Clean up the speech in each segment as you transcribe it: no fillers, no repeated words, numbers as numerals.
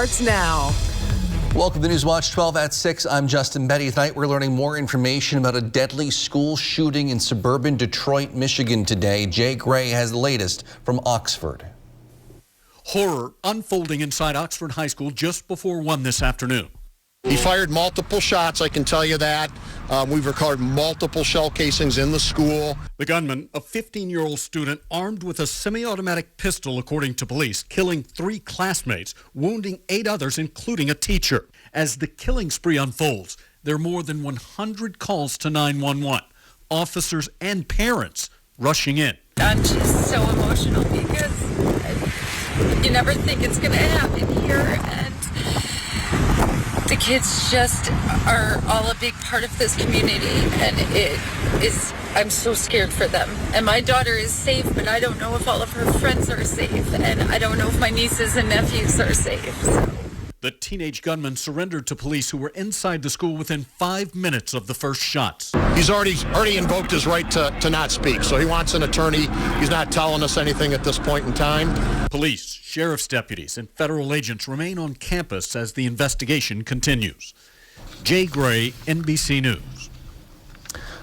Starts now. Welcome to Newswatch 12 at 6. I'm Justin Betty. Tonight we're learning more information about a deadly school shooting in suburban Detroit, Michigan today. Jay Gray has the latest from Oxford. Horror unfolding inside Oxford High School just before 1 this afternoon. He fired multiple shots, I can tell you that. We've recovered multiple shell casings in the school. The gunman, a 15-year-old student armed with a semi-automatic pistol, according to police, killing 3 classmates, wounding 8 others, including a teacher. As the killing spree unfolds, there are more than 100 calls to 911. Officers and parents rushing in. I'm just so emotional because you never think it's going to happen here, and the kids just are all a big part of this community, and I'm so scared for them. And my daughter is safe, but I don't know if all of her friends are safe, and I don't know if my nieces and nephews are safe. So. The teenage gunman surrendered to police who were inside the school within 5 minutes of the first shots. He's already invoked his right to not speak, so he wants an attorney. He's not telling us anything at this point in time. Police, sheriff's deputies, and federal agents remain on campus as the investigation continues. Jay Gray, NBC News.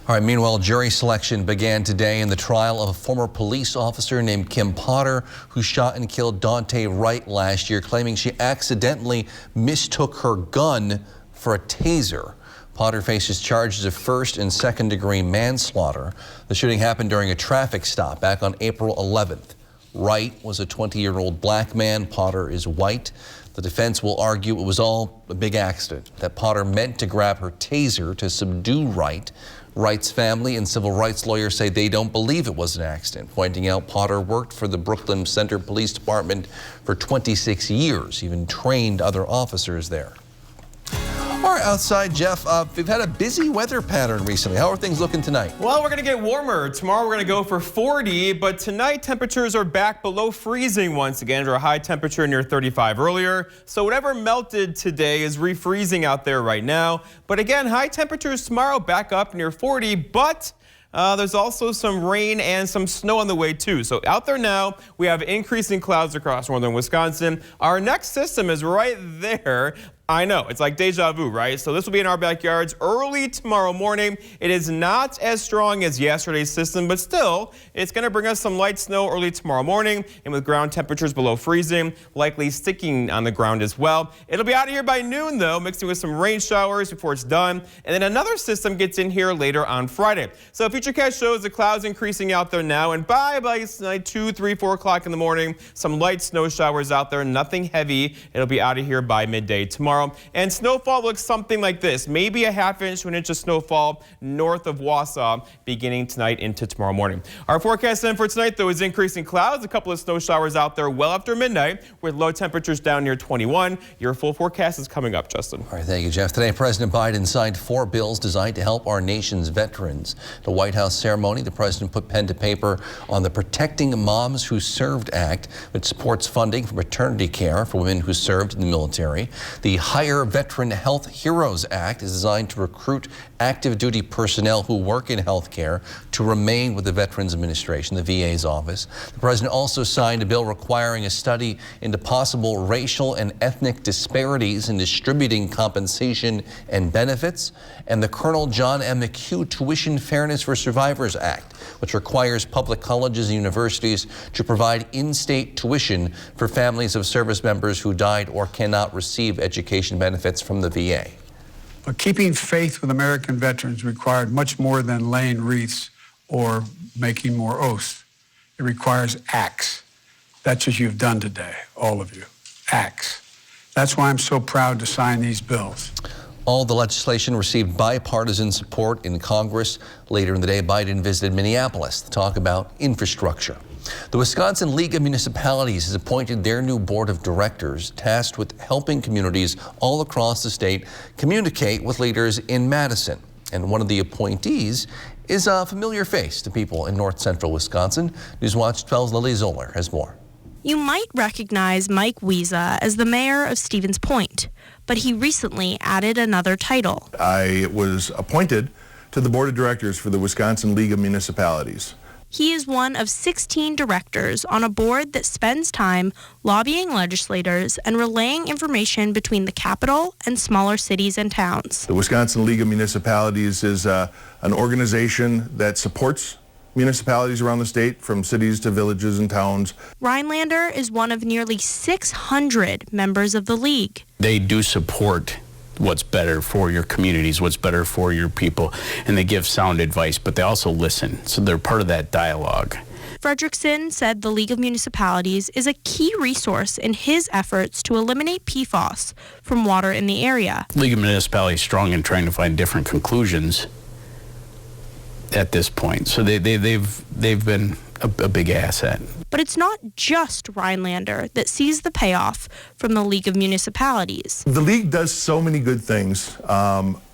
All right, meanwhile, jury selection began today in the trial of a former police officer named Kim Potter who shot and killed Dante Wright last year, claiming she accidentally mistook her gun for a taser. Potter faces charges of first and second degree manslaughter. The shooting happened during a traffic stop back on April 11th. Wright was a 20-year-old black man. Potter is white. The defense will argue it was all a big accident, that Potter meant to grab her taser to subdue Wright. Wright's family and civil rights lawyers say they don't believe it was an accident, pointing out Potter worked for the Brooklyn Center Police Department for 26 years, even trained other officers there. All right, outside, Jeff, we've had a busy weather pattern recently. How are things looking tonight? Well, we're going to get warmer. Tomorrow we're going to go for 40, but tonight temperatures are back below freezing once again. After a high temperature near 35 earlier. So whatever melted today is refreezing out there right now. But again, high temperatures tomorrow back up near 40, but there's also some rain and some snow on the way too. So out there now, we have increasing clouds across northern Wisconsin. Our next system is right there. I know, it's like deja vu, right? So this will be in our backyards early tomorrow morning. It is not as strong as yesterday's system, but still, it's going to bring us some light snow early tomorrow morning, and with ground temperatures below freezing, likely sticking on the ground as well. It'll be out of here by noon, though, mixing with some rain showers before it's done, and then another system gets in here later on Friday. So Futurecast shows the clouds increasing out there now, and by 2, 3, 4 o'clock in the morning, some light snow showers out there, nothing heavy. It'll be out of here by midday tomorrow. And snowfall looks something like this, maybe a ½ inch to 1 inch of snowfall north of Wausau beginning tonight into tomorrow morning. Our forecast then for tonight, though, is increasing clouds, a couple of snow showers out there well after midnight with low temperatures down near 21. Your full forecast is coming up, Justin. All right, thank you, Jeff. Today, President Biden signed 4 bills designed to help our nation's veterans. The White House ceremony, the president put pen to paper on the Protecting Moms Who Served Act, which supports funding for maternity care for women who served in the military. The Hire Veteran Health Heroes Act is designed to recruit active duty personnel who work in health care to remain with the Veterans Administration, the VA's office. The president also signed a bill requiring a study into possible racial and ethnic disparities in distributing compensation and benefits, and the Colonel John M. McHugh Tuition Fairness for Survivors Act, which requires public colleges and universities to provide in-state tuition for families of service members who died or cannot receive education benefits from the VA. But keeping faith with American veterans required much more than laying wreaths or making more oaths. It requires acts. That's what you've done today, all of you. Acts. That's why I'm so proud to sign these bills. All the legislation received bipartisan support in Congress. Later in the day, Biden visited Minneapolis to talk about infrastructure. The Wisconsin League of Municipalities has appointed their new board of directors tasked with helping communities all across the state communicate with leaders in Madison. And one of the appointees is a familiar face to people in north central Wisconsin. Newswatch 12's Lily Zoller has more. You might recognize Mike Wiesa as the mayor of Stevens Point, but he recently added another title. I was appointed to the board of directors for the Wisconsin League of Municipalities. He is one of 16 directors on a board that spends time lobbying legislators and relaying information between the capital and smaller cities and towns. The Wisconsin League of Municipalities is an organization that supports municipalities around the state, from cities to villages and towns. Rhinelander is one of nearly 600 members of the league. They do support what's better for your communities, what's better for your people, and they give sound advice, but they also listen, so they're part of that dialogue. Fredrickson said the League of Municipalities is a key resource in his efforts to eliminate PFAS from water in the area. League of Municipalities is strong in trying to find different conclusions at this point, so they've been a big asset. But it's not just Rhinelander that sees the payoff from the League of Municipalities. The league does so many good things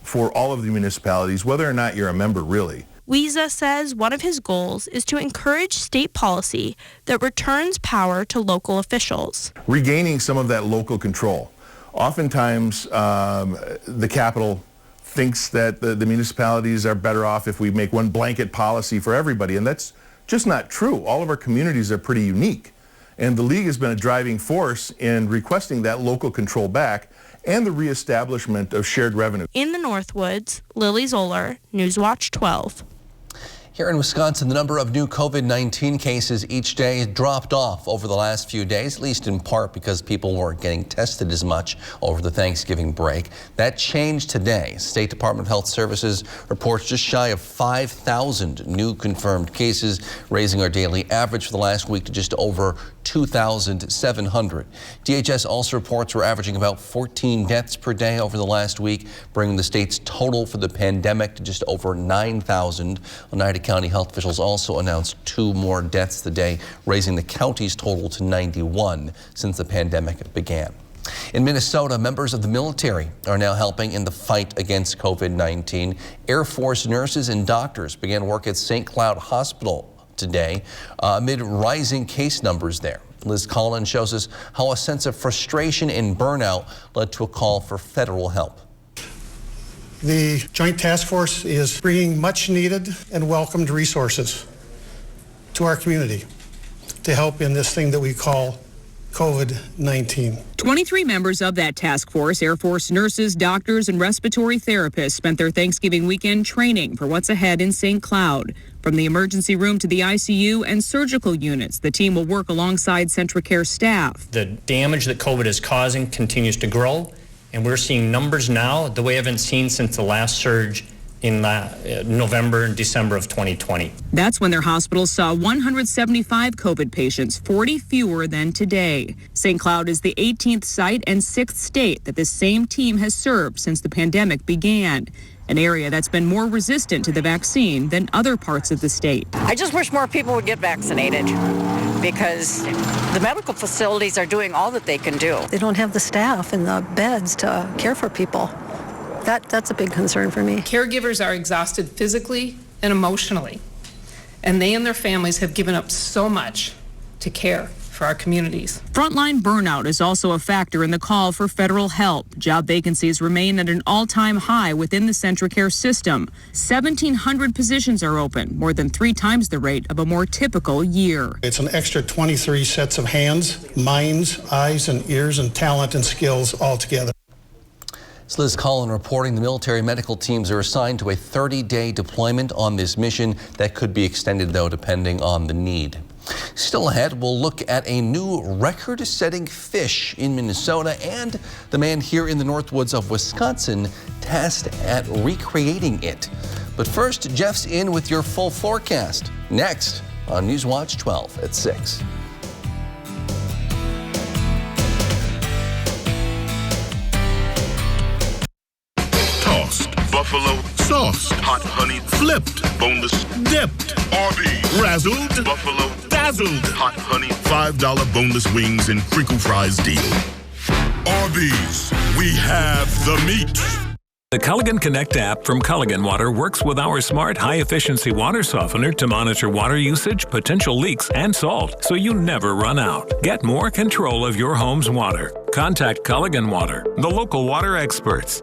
for all of the municipalities, whether or not you're a member, really. Wiesa says one of his goals is to encourage state policy that returns power to local officials. Regaining some of that local control. Oftentimes, the capital thinks that the municipalities are better off if we make one blanket policy for everybody, and that's just not true. All of our communities are pretty unique, and the league has been a driving force in requesting that local control back and the reestablishment of shared revenue. In the Northwoods, Lily Zoller, Newswatch 12. Here in Wisconsin, the number of new COVID-19 cases each day dropped off over the last few days, at least in part because people weren't getting tested as much over the Thanksgiving break. That changed today. State Department of Health Services reports just shy of 5,000 new confirmed cases, raising our daily average for the last week to just over 2,700. DHS also reports we're averaging about 14 deaths per day over the last week, bringing the state's total for the pandemic to just over 9,000. Oneida County health officials also announced 2 more deaths today, raising the county's total to 91 since the pandemic began. In Minnesota, members of the military are now helping in the fight against COVID-19. Air Force nurses and doctors began work at St. Cloud Hospital today amid rising case numbers there. Liz Collins shows us how a sense of frustration and burnout led to a call for federal help. The Joint Task Force is bringing much needed and welcomed resources to our community to help in this thing that we call COVID-19. 23 members of that task force, Air Force nurses, doctors, and respiratory therapists, spent their Thanksgiving weekend training for what's ahead in St. Cloud. From the emergency room to the ICU and surgical units, the team will work alongside Centricare staff. The damage that COVID is causing continues to grow, and we're seeing numbers now that we haven't seen since the last surge in November and December of 2020. That's when their hospitals saw 175 COVID patients, 40 fewer than today. St. Cloud is the 18th site and 6th state that this same team has served since the pandemic began, an area that's been more resistant to the vaccine than other parts of the state. I just wish more people would get vaccinated because the medical facilities are doing all that they can do. They don't have the staff and the beds to care for people. That's a big concern for me. Caregivers are exhausted physically and emotionally, and they and their families have given up so much to care for our communities. Frontline burnout is also a factor in the call for federal help. Job vacancies remain at an all-time high within the Centricare system. 1,700 positions are open, more than 3 times the rate of a more typical year. It's an extra 23 sets of hands, minds, eyes, and ears, and talent and skills all together. It's Liz Collins reporting. The military medical teams are assigned to a 30-day deployment on this mission that could be extended, though, depending on the need. Still ahead, we'll look at a new record-setting fish in Minnesota and the man here in the Northwoods of Wisconsin tasked at recreating it. But first, Jeff's in with your full forecast. Next on Newswatch 12 at 6. Buffalo sauce, hot honey, flipped, boneless, dipped, Arby's, razzled, buffalo, dazzled, hot honey, $5 boneless wings and crinkle fries deal. Arby's, we have the meat. The Culligan Connect app from Culligan Water works with our smart, high-efficiency water softener to monitor water usage, potential leaks, and salt, so you never run out. Get more control of your home's water. Contact Culligan Water, the local water experts.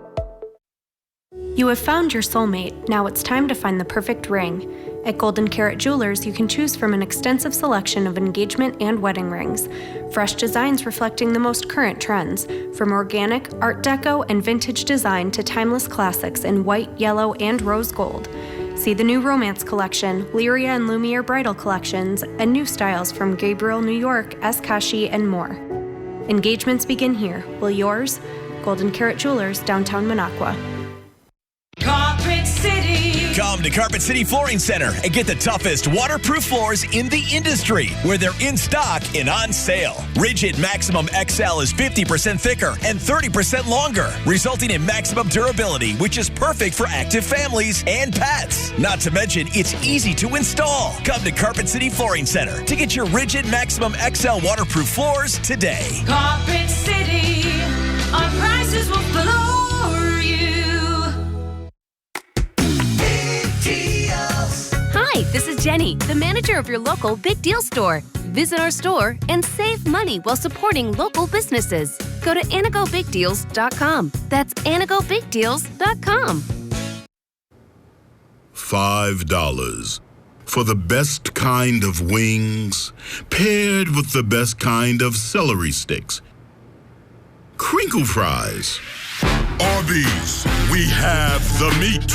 You have found your soulmate. Now it's time to find the perfect ring. At Golden Carrot Jewelers, you can choose from an extensive selection of engagement and wedding rings. Fresh designs reflecting the most current trends, from organic, art deco, and vintage design to timeless classics in white, yellow, and rose gold. See the new Romance Collection, Lyria and Lumiere Bridal Collections, and new styles from Gabriel New York, Eskashi, and more. Engagements begin here. Will yours? Golden Carrot Jewelers, downtown Minocqua. Carpet City. Come to Carpet City Flooring Center and get the toughest waterproof floors in the industry, where they're in stock and on sale. Rigid Maximum XL is 50% thicker and 30% longer, resulting in maximum durability, which is perfect for active families and pets. Not to mention, it's easy to install. Come to Carpet City Flooring Center to get your Rigid Maximum XL waterproof floors today. Carpet City, our prices will floor you. Hi, this is Jenny, the manager of your local Big Deal store. Visit our store and save money while supporting local businesses. Go to anagobigdeals.com. That's anagobigdeals.com. $5 for the best kind of wings, paired with the best kind of celery sticks. Crinkle fries. Arby's, we have the meat.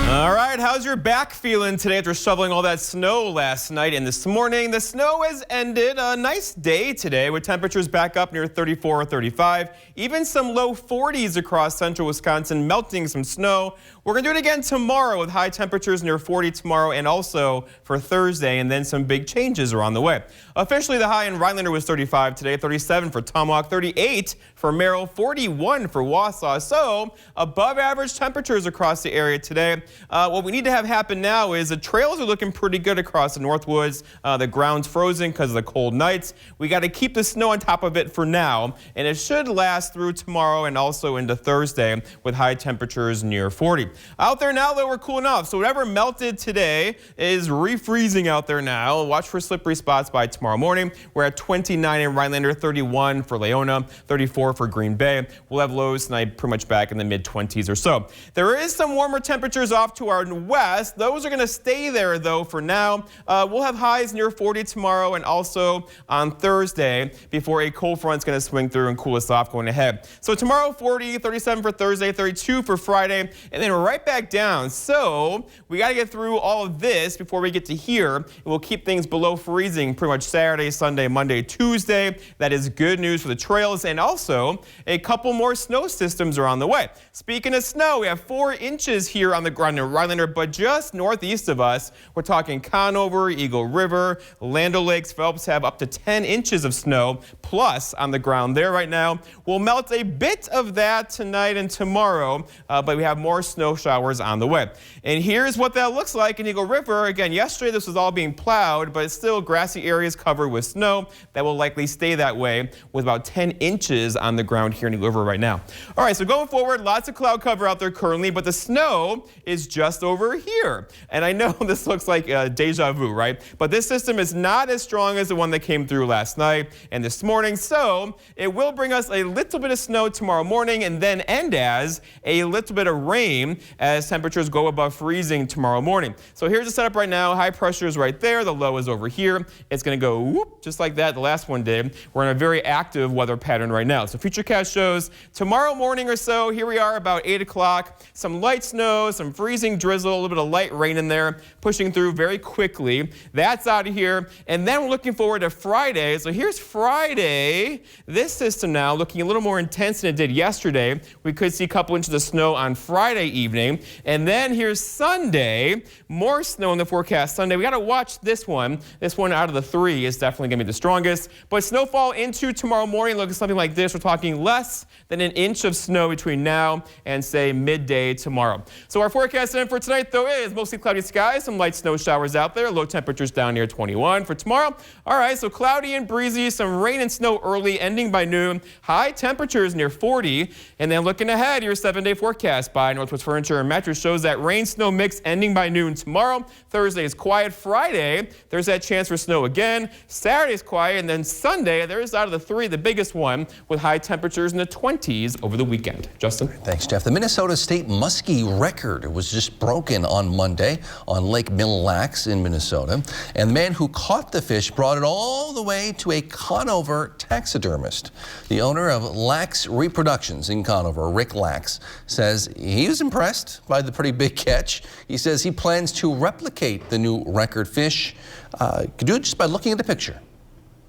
All right, how's your back feeling today after shoveling all that snow last night and this morning? The snow has ended. A nice day today with temperatures back up near 34 or 35. Even some low 40s across central Wisconsin, melting some snow. We're going to do it again tomorrow with high temperatures near 40 tomorrow and also for Thursday, and then some big changes are on the way. Officially, the high in Rhinelander was 35 today, 37 for Tomahawk, 38 for Merrill, 41 for Wausau. So above average temperatures across the area today. What we need to have happen now is the trails are looking pretty good across the Northwoods. The ground's frozen because of the cold nights. We got to keep the snow on top of it for now, and it should last through tomorrow and also into Thursday with high temperatures near 40. Out there now, though, we're cool enough. So whatever melted today is refreezing out there now. Watch for slippery spots by tomorrow morning. We're at 29 in Rhinelander, 31 for Leona, 34 for Green Bay. We'll have lows tonight pretty much back in the mid-20s or so. There is some warmer temperatures off to our west. Those are going to stay there, though, for now. We'll have highs near 40 tomorrow and also on Thursday before a cold front's going to swing through and cool us off going ahead. So tomorrow, 40, 37 for Thursday, 32 for Friday, and then right back down. So we got to get through all of this before we get to here. It will keep things below freezing pretty much Saturday, Sunday, Monday, Tuesday. That is good news for the trails, and also a couple more snow systems are on the way. Speaking of snow, we have 4 inches here on the ground in Rhinelander, but just northeast of us, we're talking Conover, Eagle River, Land O'Lakes, Phelps have up to 10 inches of snow plus on the ground there right now. We'll melt a bit of that tonight and tomorrow, but we have more snow showers on the way. And here's what that looks like in Eagle River. Again, yesterday this was all being plowed, but it's still grassy areas covered with snow. That will likely stay that way with about 10 inches on the ground here in Eagle River right now. All right, so going forward, lots of cloud cover out there currently, but the snow is just over here. And I know this looks like deja vu, right? But this system is not as strong as the one that came through last night and this morning, so it will bring us a little bit of snow tomorrow morning and then end as a little bit of rain as temperatures go above freezing tomorrow morning. So here's the setup right now. High pressure is right there. The low is over here. It's going to go whoop, just like that. The last one did. We're in a very active weather pattern right now. So Futurecast shows tomorrow morning or so, here we are about 8 o'clock. Some light snow, some freezing drizzle, a little bit of light rain in there, pushing through very quickly. That's out of here. And then we're looking forward to Friday. So here's Friday. This system now looking a little more intense than it did yesterday. We could see a couple inches of snow on Friday evening. And then here's Sunday. More snow in the forecast Sunday. We got to watch this one. This one out of the 3 is definitely going to be the strongest. But snowfall into tomorrow morning looking something like this. We're talking less than an inch of snow between now and, say, midday tomorrow. So our forecast then for tonight. tonight, though, is mostly cloudy skies, some light snow showers out there. Low temperatures down near 21. For tomorrow, all right, so cloudy and breezy, some rain and snow early, ending by noon. High temperatures near 40. And then looking ahead, your 7-day forecast by Northwest Furniture and Mattress shows that rain-snow mix ending by noon tomorrow. Thursday is quiet. Friday, there's that chance for snow again. Saturday is quiet, and then Sunday, there's out of the three the biggest one, with high temperatures in the 20s over the weekend. Justin? Thanks, Jeff. The Minnesota State Muskie record was just broken on Monday on Lake Mille Lacs in Minnesota. And the man who caught the fish brought it all the way to a Conover taxidermist. The owner of Lax Reproductions in Conover, Rick Lax, says he was impressed by the pretty big catch. He says he plans to replicate the new record fish. Could do it just by looking at the picture.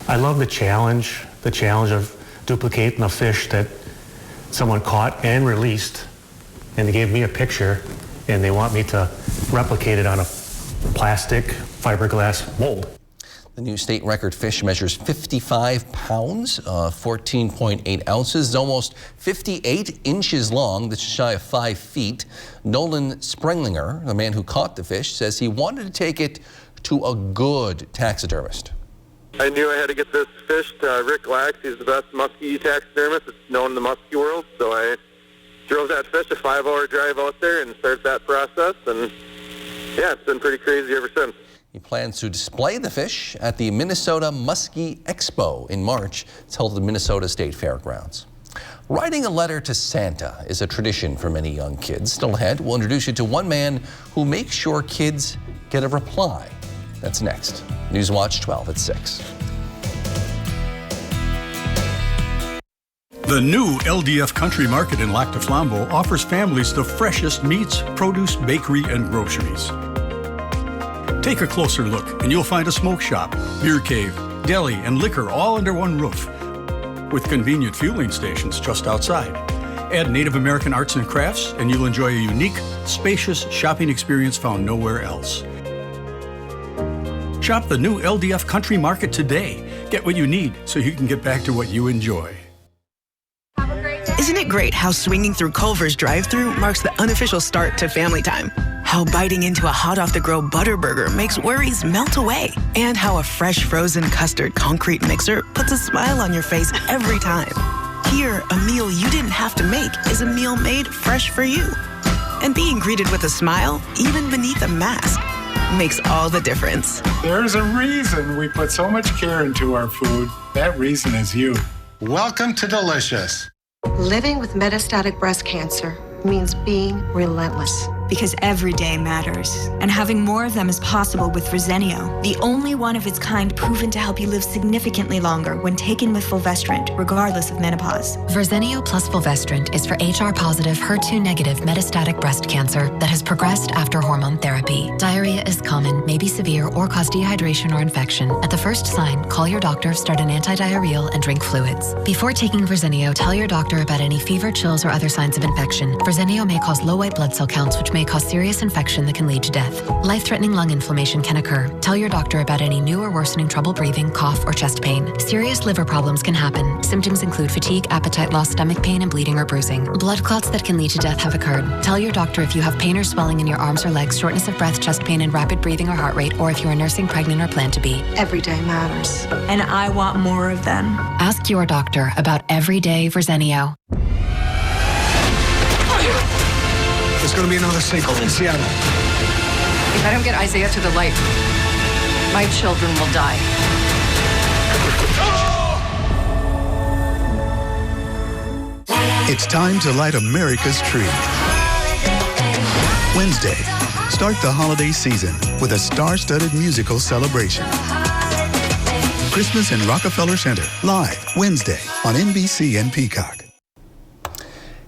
I love the challenge of duplicating a fish that someone caught and released, and they gave me a picture, and they want me to replicate it on a plastic fiberglass mold. The new state record fish measures 55 pounds, 14.8 ounces, almost 58 inches long. That's shy of 5 feet. Nolan Sprenglinger, the man who caught the fish, says he wanted to take it to a good taxidermist. I knew I had to get this fish to Rick Lax. He's the best muskie taxidermist that's known in the muskie world. So I drove that fish a 5-hour drive out there and started that process. And yeah, it's been pretty crazy ever since. He plans to display the fish at the Minnesota Muskie Expo in March. It's held at the Minnesota State Fairgrounds. Writing a letter to Santa is a tradition for many young kids. Still ahead, we'll introduce you to one man who makes sure kids get a reply. That's next. Newswatch 12 at 6. The new LDF Country Market in Lac du Flambeau offers families the freshest meats, produce, bakery, and groceries. Take a closer look and you'll find a smoke shop, beer cave, deli, and liquor all under one roof, with convenient fueling stations just outside. Add Native American arts and crafts and you'll enjoy a unique, spacious shopping experience found nowhere else. Shop the new LDF Country Market today. Get what you need so you can get back to what you enjoy. Isn't it great how swinging through Culver's drive-thru marks the unofficial start to family time? How biting into a hot-off-the-grill Butterburger makes worries melt away? And how a fresh frozen custard concrete mixer puts a smile on your face every time. Here, a meal you didn't have to make is a meal made fresh for you. And being greeted with a smile, even beneath a mask, makes all the difference. There's a reason we put so much care into our food. That reason is you. Welcome to Delicious. Living with metastatic breast cancer means being relentless. Because every day matters. And having more of them is possible with Verzenio, the only one of its kind proven to help you live significantly longer when taken with fulvestrant, regardless of menopause. Verzenio plus fulvestrant is for HR-positive, HER2-negative metastatic breast cancer that has progressed after hormone therapy. Diarrhea is common, may be severe, or cause dehydration or infection. At the first sign, call your doctor, start an antidiarrheal, and drink fluids. Before taking Verzenio, tell your doctor about any fever, chills, or other signs of infection. Verzenio may cause low white blood cell counts, which may cause serious infection that can lead to death. Life-threatening lung inflammation can occur. Tell your doctor about any new or worsening trouble breathing, cough, or chest pain. Serious liver problems can happen. Symptoms include fatigue, appetite loss, stomach pain, and bleeding or bruising. Blood clots that can lead to death have occurred. Tell your doctor if you have pain or swelling in your arms or legs, shortness of breath, chest pain, and rapid breathing or heart rate, or if you are nursing, pregnant, or plan to be. Every day matters. And I want more of them. Ask your doctor about everyday Verzenio. There's going to be another sinkhole in Seattle. If I don't get Isaiah to the light, my children will die. It's time to light America's tree. Wednesday, start the holiday season with a star-studded musical celebration. Christmas in Rockefeller Center, live Wednesday on NBC and Peacock.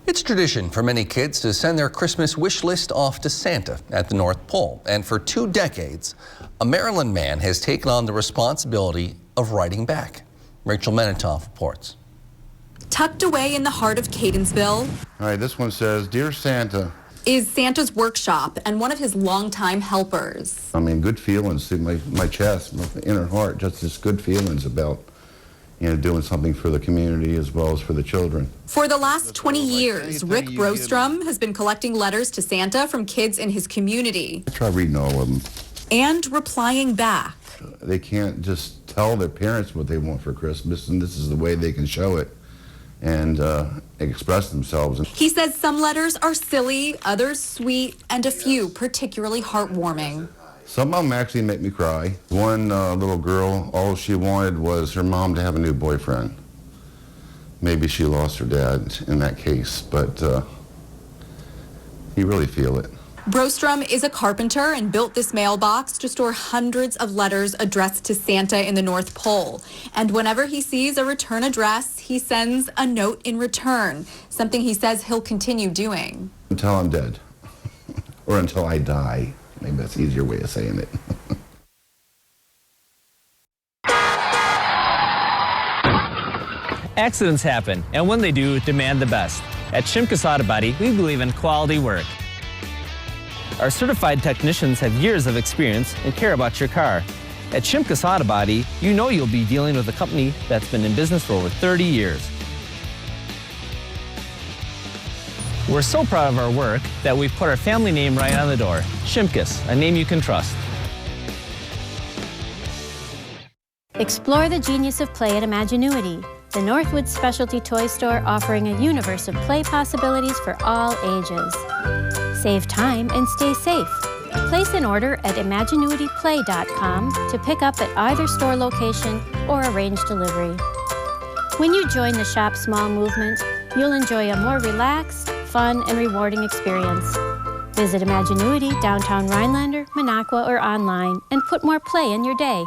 It's tradition for many kids to send their Christmas wish list off to Santa at the North Pole. And for 2 decades, a Maryland man has taken on the responsibility of writing back. Rachel Menitoff reports. Tucked away in the heart of Catonsville All right, this one says, Dear Santa. is Santa's workshop and one of his longtime helpers. I mean, good feelings through my chest, my inner heart, just this good feelings about, doing something for the community as well as for the children. For the last 20 years, Rick Brostrom has been collecting letters to Santa from kids in his community. I try reading all of them. And replying back. They can't just tell their parents what they want for Christmas, and this is the way they can show it and express themselves. He says some letters are silly, others sweet, and a few particularly heartwarming. Some of them actually make me cry. One little girl, all she wanted was her mom to have a new boyfriend. Maybe she lost her dad in that case, but you really feel it. Brostrom is a carpenter and built this mailbox to store hundreds of letters addressed to Santa in the North Pole. And whenever he sees a return address, he sends a note in return, something he says he'll continue doing. Until I'm dead, or until I die. Maybe that's an easier way of saying it. Accidents happen, and when they do, demand the best. At Shimkus Auto Body, we believe in quality work. Our certified technicians have years of experience and care about your car. At Shimkus Auto Body, you know you'll be dealing with a company that's been in business for over 30 years. We're so proud of our work that we've put our family name right on the door. Shimkus, a name you can trust. Explore the genius of play at Imaginuity, the Northwood specialty toy store offering a universe of play possibilities for all ages. Save time and stay safe. Place an order at ImaginuityPlay.com to pick up at either store location or arrange delivery. When you join the Shop Small movement, you'll enjoy a more relaxed, fun, and rewarding experience. Visit Imaginuity, downtown Rhinelander, Minocqua, or online, and put more play in your day.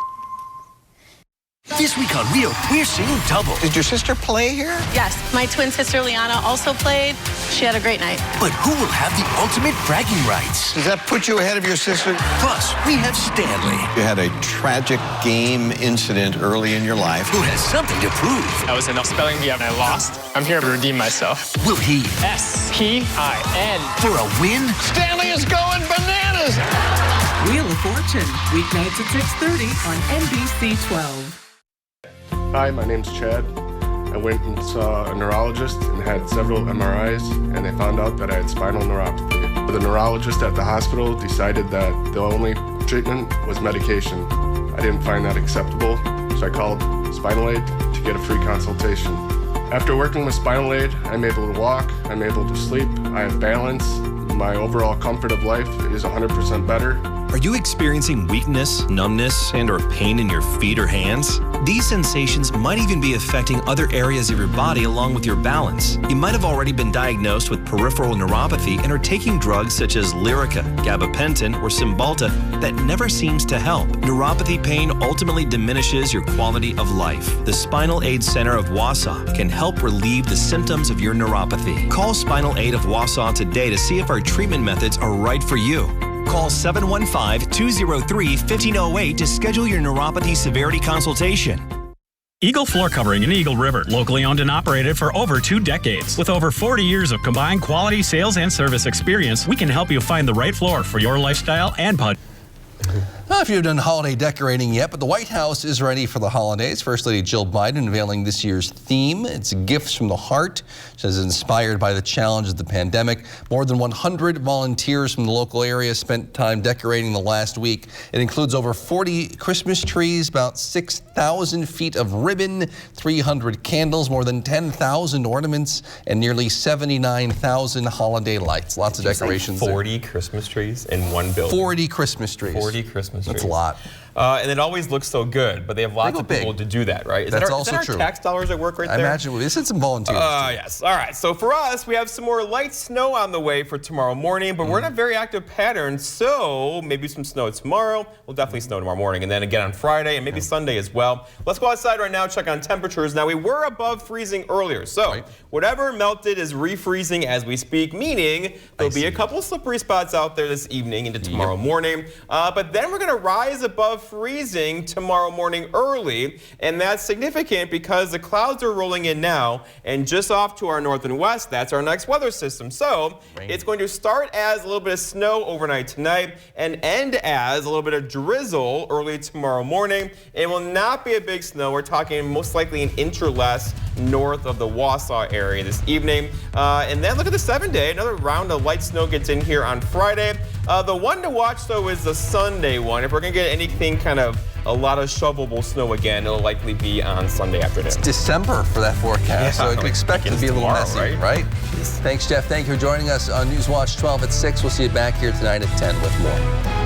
This week on Rio, we're seeing double. Did your sister play here? Yes, my twin sister Liana also played. She had a great night. But who will have the ultimate bragging rights? Does that put you ahead of your sister? Plus, we have Stanley. You had a tragic game incident early in your life. Who has something to prove? I was in a spelling bee and I lost. I'm here to redeem myself. Will he? S-P-I-N. For a win? Stanley is going bananas! Wheel of Fortune, weeknights at 6:30 on NBC 12. Hi, my name's Chad. I went and saw a neurologist and had several MRIs, and they found out that I had spinal neuropathy. The neurologist at the hospital decided that the only treatment was medication. I didn't find that acceptable, so I called Spinal Aid to get a free consultation. After working with Spinal Aid, I'm able to walk, I'm able to sleep, I have balance, my overall comfort of life is 100% better. Are you experiencing weakness, numbness, and/or pain in your feet or hands? These sensations might even be affecting other areas of your body along with your balance. You might have already been diagnosed with peripheral neuropathy and are taking drugs such as Lyrica, gabapentin, or Cymbalta that never seems to help. Neuropathy pain ultimately diminishes your quality of life. The Spinal Aid Center of Wausau can help relieve the symptoms of your neuropathy. Call Spinal Aid of Wausau today to see if our treatment methods are right for you. Call 715-203-1508 to schedule your neuropathy severity consultation. Eagle Floor Covering in Eagle River, locally owned and operated for over 2 decades. With over 40 years of combined quality sales and service experience, we can help you find the right floor for your lifestyle and budget. Not if you've done holiday decorating yet, but the White House is ready for the holidays. First Lady Jill Biden unveiling this year's theme. It's Gifts from the Heart. It says inspired by the challenge of the pandemic. More than 100 volunteers from the local area spent time decorating the last week. It includes over 40 Christmas trees, about 6,000 feet of ribbon, 300 candles, more than 10,000 ornaments, and nearly 79,000 holiday lights. Lots of decorations. 40 Christmas trees in one building. 40 Christmas trees. 40 Christmas trees. That's a lot. And it always looks so good, but they have lots of people to do that, right? That's that also our true. Tax dollars at work right I there? imagine this is some volunteers. Yes. All right. So for us, we have some more light snow on the way for tomorrow morning, but we're in a very active pattern. So maybe some snow tomorrow. We'll definitely snow tomorrow morning, and then again on Friday and maybe Sunday as well. Let's go outside right now, check on temperatures. Now we were above freezing earlier, so whatever melted is refreezing as we speak, meaning there'll be a couple slippery spots out there this evening into tomorrow morning. But then we're going to rise above freezing tomorrow morning early, and that's significant because the clouds are rolling in now, and just off to our north and west, that's our next weather system. So it's going to start as a little bit of snow overnight tonight and end as a little bit of drizzle early tomorrow morning. It will not be a big snow. We're talking most likely an inch or less north of the Wausau area this evening. And then look at the 7-day. Another round of light snow gets in here on Friday. The one to watch, though, is the Sunday one. If we're going to get anything kind of a lot of shovelable snow again, it'll likely be on Sunday afternoon. It's December for that forecast, so I can expect it to be a little messy, right? Thanks, Jeff. Thank you for joining us on Newswatch 12 at 6. We'll see you back here tonight at 10 with more.